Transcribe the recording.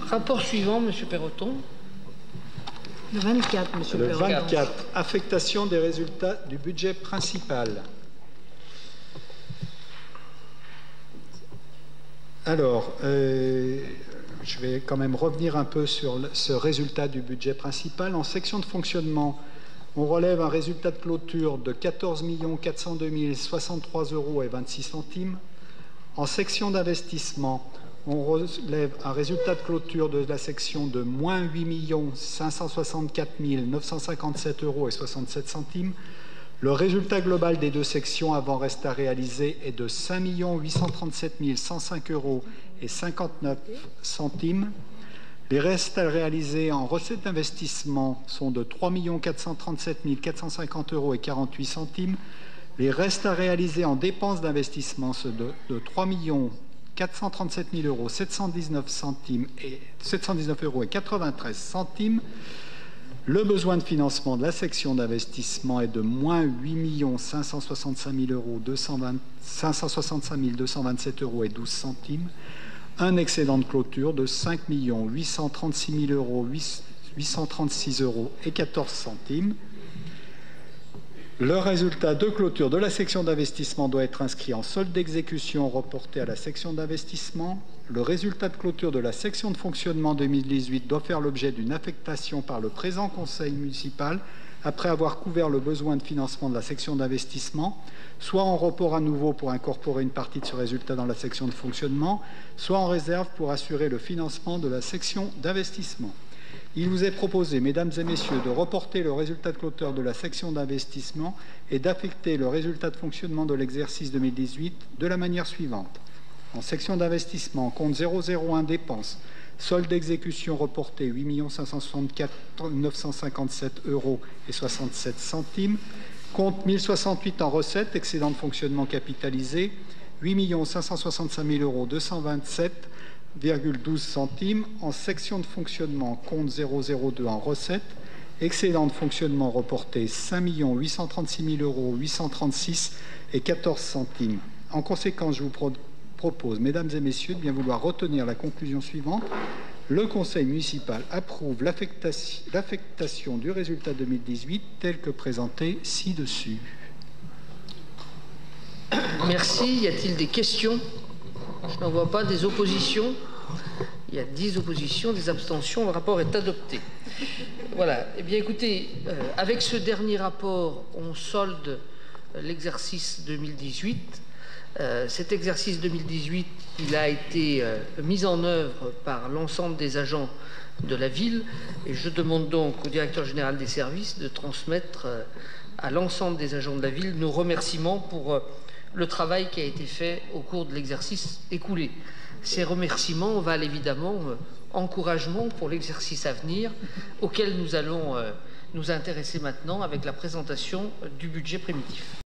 Rapport suivant, M. Perroton. Le 24, M. Le Perroton. 24, affectation des résultats du budget principal. Alors, je vais quand même revenir un peu sur ce résultat du budget principal. En section de fonctionnement, on relève un résultat de clôture de 14 402 063,26 €. En section d'investissement, on relève un résultat de clôture de la section de moins 8 564 957,67 €. Le résultat global des deux sections avant reste à réaliser est de 5 837 105,59 €. Les restes à réaliser en recettes d'investissement sont de 3 437 450,48 €. Les restes à réaliser en dépenses d'investissement sont de 3 437 719,93 €. Le besoin de financement de la section d'investissement est de moins 8 565 227,12 €. Un excédent de clôture de 5 836 836,14 €. Le résultat de clôture de la section d'investissement doit être inscrit en solde d'exécution reporté à la section d'investissement. Le résultat de clôture de la section de fonctionnement 2018 doit faire l'objet d'une affectation par le présent conseil municipal après avoir couvert le besoin de financement de la section d'investissement, soit en report à nouveau pour incorporer une partie de ce résultat dans la section de fonctionnement, soit en réserve pour assurer le financement de la section d'investissement. Il vous est proposé, mesdames et messieurs, de reporter le résultat de clôture de la section d'investissement et d'affecter le résultat de fonctionnement de l'exercice 2018 de la manière suivante. En section d'investissement, compte 001 dépenses, solde d'exécution reporté 8 564 957,67 €. Compte 1068 en recettes, excédent de fonctionnement capitalisé 8 565 227,12 €. En section de fonctionnement, compte 002 en recettes, excédent de fonctionnement reporté 5 836 836,14 €. En conséquence, je vous propose, mesdames et messieurs, de bien vouloir retenir la conclusion suivante. Le conseil municipal approuve l'affectation du résultat 2018 tel que présenté ci-dessus. Merci. Y a-t-il des questions? Je n'en vois pas. Des oppositions? Il y a 10 oppositions, des abstentions. Le rapport est adopté. Voilà. Eh bien, écoutez, avec ce dernier rapport, on solde l'exercice 2018. Cet exercice 2018, il a été mis en œuvre par l'ensemble des agents de la ville et je demande donc au directeur général des services de transmettre à l'ensemble des agents de la ville nos remerciements pour le travail qui a été fait au cours de l'exercice écoulé. Ces remerciements valent évidemment encouragement pour l'exercice à venir auquel nous allons nous intéresser maintenant avec la présentation du budget primitif.